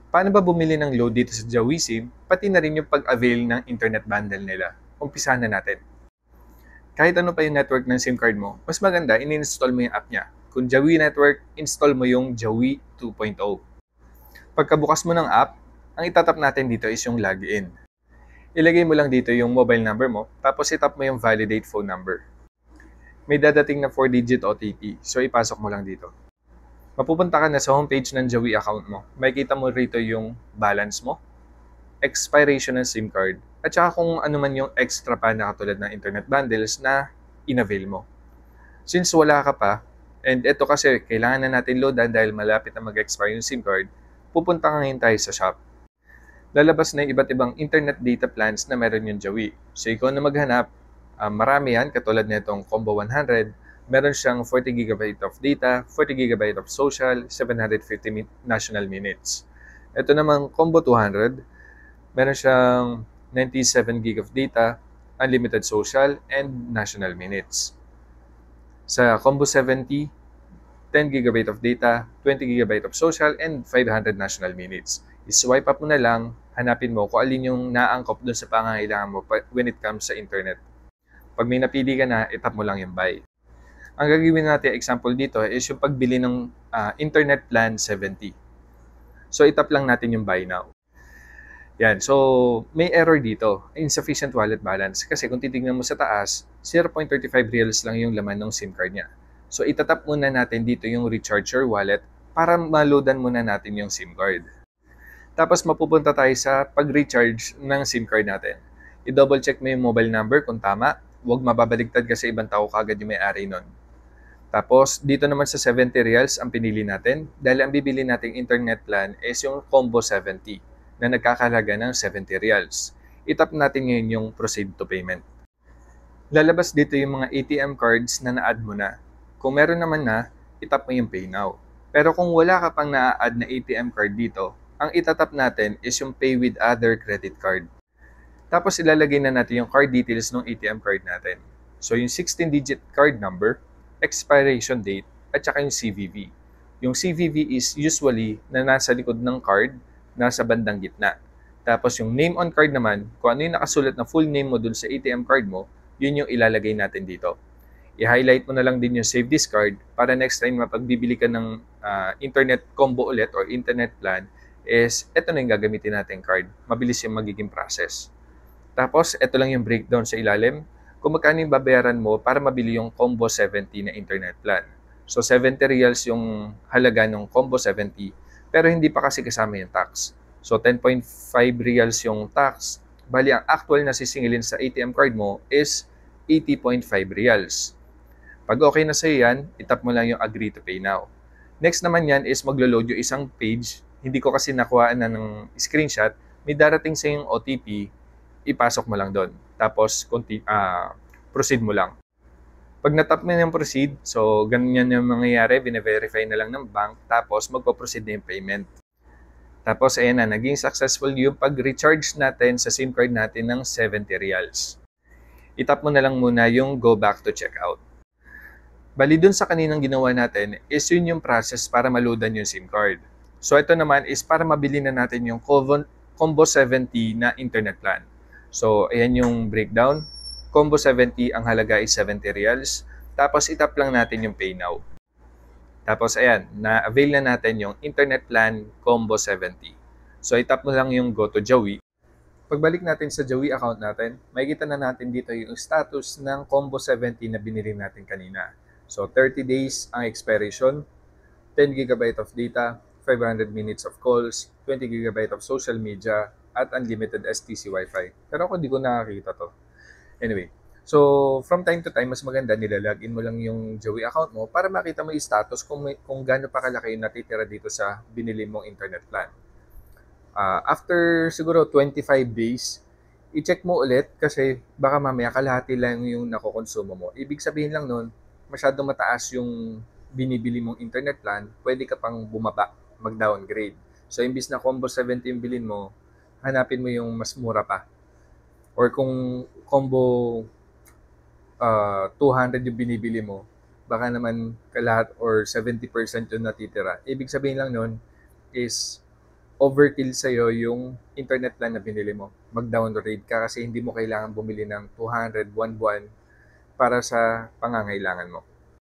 Paano ba bumili ng load dito sa Jawi SIM, pati na rin yung pag-avail ng internet bundle nila? Umpisahan na natin. Kahit ano pa yung network ng SIM card mo, mas maganda in-install mo yung app niya. Kung Jawi Network, install mo yung Jawi 2.0. Pagkabukas mo ng app, ang itatap natin dito is yung login. Ilagay mo lang dito yung mobile number mo, tapos itap mo yung validate phone number. May dadating na 4-digit OTP, so ipasok mo lang dito. Mapupunta ka na sa homepage ng Jawi account mo. Makikita mo rito yung balance mo, expiration ng SIM card, at saka kung ano man yung extra pa na katulad ng internet bundles na inavail mo. Since wala ka pa, and ito kasi kailangan na natin loadan dahil malapit na mag-expire yung SIM card, pupunta ka ngayon tayo sa shop. Lalabas na yung iba't ibang internet data plans na meron yung Jawi. So ikaw na maghanap, marami yan, katulad nitong Combo 100, meron siyang 40GB of data, 40GB of social, 750 national minutes. Ito namang Combo 200, meron siyang 97GB of data, unlimited social, and national minutes. Sa Combo 70, 10GB of data, 20GB of social, and 500 national minutes. I-swipe up mo na lang, hanapin mo kung alin yung naangkop dun sa pangangailangan mo when it comes sa internet. Pag may napili ka na, itap mo lang yung buy. Ang gagawin natin example dito is yung pagbili ng internet plan 70. So itap lang natin yung buy now. Yan, so may error dito, insufficient wallet balance. Kasi kung titignan mo sa taas, 0.35 reals lang yung laman ng SIM card niya. So itatap muna natin dito yung recharge your wallet para maloadan muna natin yung SIM card. Tapos mapupunta tayo sa pag-recharge ng SIM card natin. I-double check mo yung mobile number kung tama. Huwag mababaligtad kasi ibang tao kagad yung may-ari nun. Tapos dito naman sa 70 reals ang pinili natin dahil ang bibili nating internet plan is yung Combo 70 na nagkakahalaga ng 70 reals. Itap natin ngayon yung proceed to payment. Lalabas dito yung mga ATM cards na na-add mo na. Kung meron naman na, itap mo yung pay now. Pero kung wala ka pang na-add na ATM card dito, ang itatap natin is yung pay with other credit card. Tapos ilalagay na natin yung card details ng ATM card natin. So yung 16-digit card number, expiration date, at saka yung CVV. Yung CVV is usually na nasa likod ng card, nasa bandang gitna. Tapos yung name on card naman, kung ano yung nakasulat na full name mo dun sa ATM card mo, yun yung ilalagay natin dito. I-highlight mo na lang din yung save this card para next time mapagbibili ka ng internet combo ulit or internet plan, is ito na yung gagamitin natin card. Mabilis yung magiging process. Tapos, ito lang yung breakdown sa ilalim. Kung magkano yung babayaran mo para mabili yung Combo 70 na internet plan. So, 70 reals yung halaga ng Combo 70, pero hindi pa kasi kasama yung tax. So, 10.5 reals yung tax. Bali, ang actual na sisingilin sa ATM card mo is 80.5 reals. Pag okay na sa'yo yan, itap mo lang yung agree to pay now. Next naman yan is maglo-load yung isang page. Hindi ko kasi nakuha na ng screenshot. May darating sa yung OTP, ipasok mo lang doon. Tapos, proceed mo lang. Pag natap mo yung proceed, so ganyan yung mangyayari, bine-verify na lang ng bank, tapos magpo-proceed na yung payment. Tapos, ayan na, naging successful yung pag-recharge natin sa SIM card natin ng 70 reals. Itap mo na lang muna yung go back to checkout. Bali dun sa kaninang ginawa natin, is yun yung process para maloadan yung SIM card. So, ito naman is para mabili na natin yung Combo 70 na internet plan. So, ayan yung breakdown. Combo 70, ang halaga is 70 reals. Tapos, itap lang natin yung pay now. Tapos, ayan, na-avail na natin yung internet plan Combo 70. So, itap mo lang yung go to Jawi. Pagbalik natin sa Jawi account natin, makikita na natin dito yung status ng Combo 70 na binili natin kanina. So, 30 days ang expiration, 10GB of data, 500 minutes of calls, 20GB of social media, at unlimited STC Wi-Fi. Pero ako di ko nakakita to. Anyway, so from time to time, mas maganda nilalagin mo lang yung Jawi account mo para makita mo yung status kung gaano pa kalaki yung natitira dito sa binili mong internet plan. After siguro 25 days, i-check mo ulit kasi baka mamaya kalahati lang yung nakokonsumo mo. Ibig sabihin lang nun, masyadong mataas yung binibili mong internet plan, pwede ka pang bumaba, mag-downgrade. So, imbis na Combo 70 yung bilhin mo, hanapin mo yung mas mura pa. Or kung Combo 200 yung binibili mo, baka naman kalahat or 70% yung natitira. Ibig sabihin lang nun is overkill sa'yo yung internet plan na binili mo. Mag-downgrade ka kasi hindi mo kailangan bumili ng 200 buwan-buwan para sa pangangailangan mo.